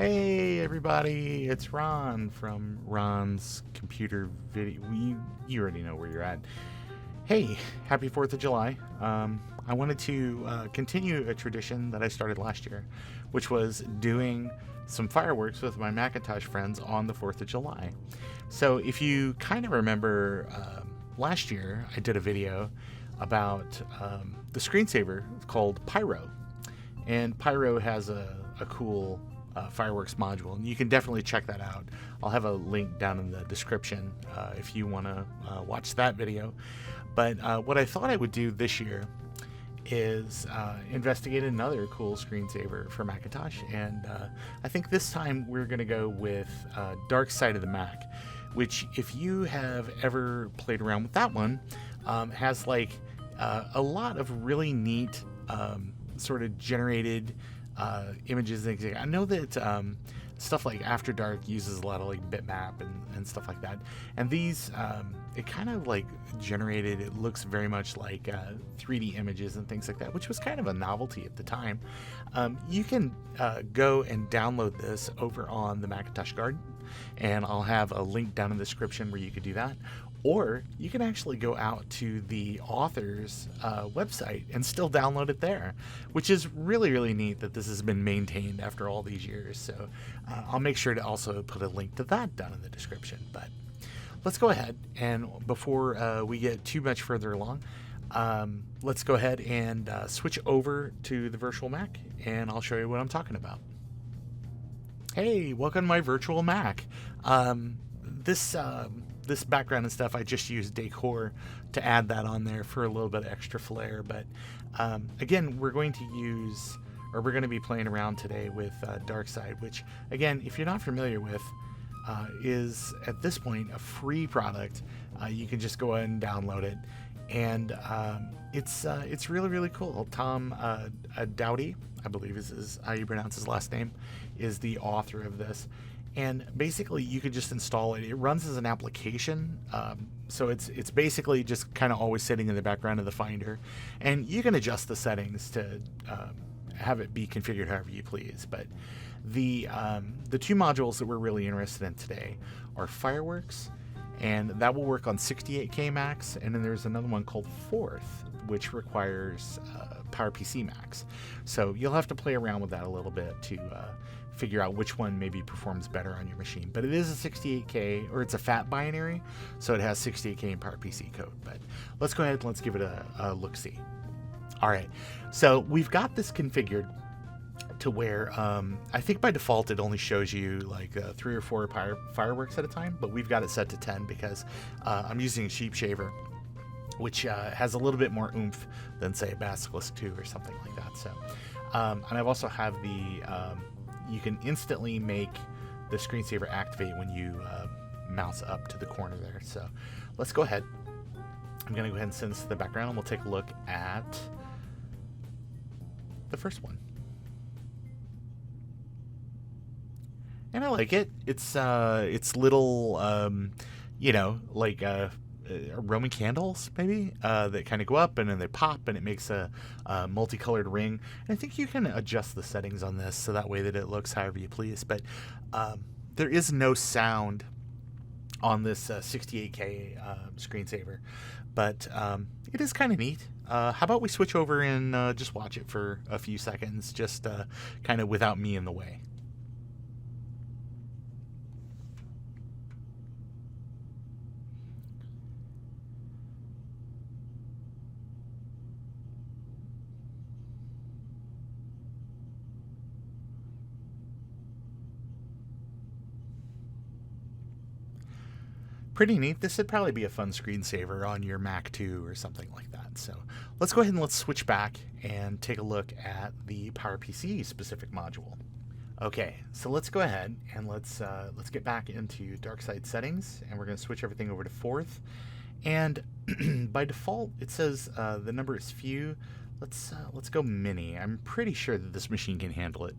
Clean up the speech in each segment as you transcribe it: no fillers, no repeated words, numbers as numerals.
Hey everybody, it's Ron from Ron's Computer Video. You already know where you're at. Hey, happy 4th of July. I wanted to continue a tradition that I started last year, which was doing some fireworks with my Macintosh friends on the 4th of July. So if you kind of remember, last year I did a video about the screensaver called Pyro. And Pyro has a cool fireworks module, and you can definitely check that out. I'll have a link down in the description if you want to watch that video. But what I thought I would do this year is investigate another cool screensaver for Macintosh, and I think this time we're going to go with DarkSide of the Mac, which, if you have ever played around with that one, has like a lot of really neat sort of generated images and things. I know that stuff like After Dark uses a lot of like bitmap and stuff like that, and these it kind of like generated, it looks very much like 3D images and things like that, which was kind of a novelty at the time. You can go and download this over on the Macintosh Garden, and I'll have a link down in the description where you could do that. Or you can actually go out to the author's website and still download it there, which is really, really neat that this has been maintained after all these years. So I'll make sure to also put a link to that down in the description. But let's go ahead, and before we get too much further along, let's go ahead and switch over to the virtual Mac, and I'll show you what I'm talking about. Hey, welcome to my virtual Mac. This background and stuff, I just used Decor to add that on there for a little bit of extra flair. But again, we're going to be playing around today with DarkSide, which, again, if you're not familiar with, is at this point a free product. You can just go ahead and download it, and it's really, really cool. Tom Dowdy, I believe is how you pronounce his last name, is the author of this. And basically, you could just install it. It runs as an application, so it's basically just kind of always sitting in the background of the Finder, and you can adjust the settings to have it be configured however you please. But the two modules that we're really interested in today are Fireworks, and that will work on 68K Macs, and then there's another one called Fourth, which requires PowerPC Macs. So you'll have to play around with that a little bit to figure out which one maybe performs better on your machine. But it is a 68K, or it's a FAT binary, so it has 68K and PowerPC code. But let's go ahead and let's give it a look-see. All right, so we've got this configured to where I think by default it only shows you like 3 or 4 fireworks at a time, but we've got it set to 10 because I'm using a Sheep Shaver, which has a little bit more oomph than, say, a Basilisk 2 or something like that. So, and I've also have the you can instantly make the screensaver activate when you mouse up to the corner there. So let's go ahead. I'm going to go ahead and send this to the background, and we'll take a look at the first one. And I like it. It's little, like Roman candles, maybe, that kind of go up and then they pop, and it makes a multicolored ring. And I think you can adjust the settings on this so that way that it looks however you please. But there is no sound on this 68K screensaver, but it is kind of neat. How about we switch over and just watch it for a few seconds, just kind of without me in the way. Pretty neat. This would probably be a fun screensaver on your Mac 2 or something like that. So let's go ahead and let's switch back and take a look at the PowerPC specific module. Okay, so let's go ahead and let's get back into DarkSide settings, and we're going to switch everything over to Fourth. And by default, it says the number is few. Let's go mini. I'm pretty sure that this machine can handle it,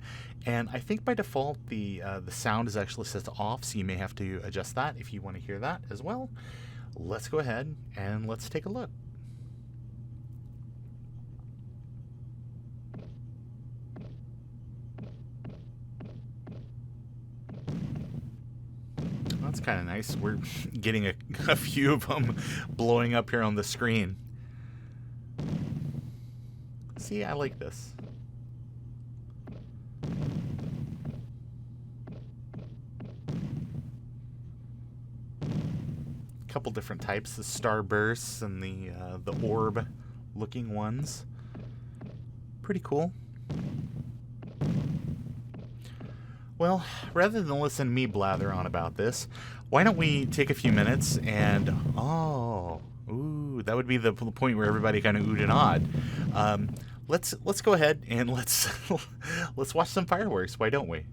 and I think by default the sound is actually set to off, so you may have to adjust that if you want to hear that as well. Let's go ahead and let's take a look. kind of nice. We're getting a few of them blowing up here on the screen. See, I like this. Couple different types, the starbursts and the orb looking ones. Pretty cool. Well, rather than listen to me blather on about this, why don't we take a few minutes and that would be the point where everybody kind of oohed and awed. Let's go ahead and let's watch some fireworks. Why don't we?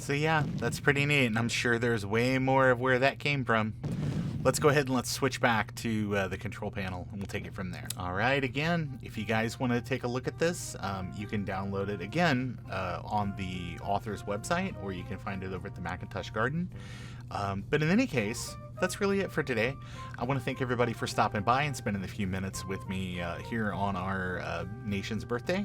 So yeah, that's pretty neat, and I'm sure there's way more of where that came from. Let's go ahead and let's switch back to the control panel, and we'll take it from there. All right, again, if you guys want to take a look at this, you can download it again on the author's website, or you can find it over at the Macintosh Garden. But in any case, that's really it for today. I want to thank everybody for stopping by and spending a few minutes with me here on our nation's birthday.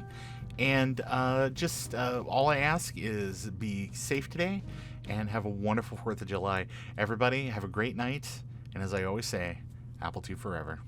And all I ask is be safe today and have a wonderful 4th of July. Everybody, have a great night. And as I always say, Apple II forever.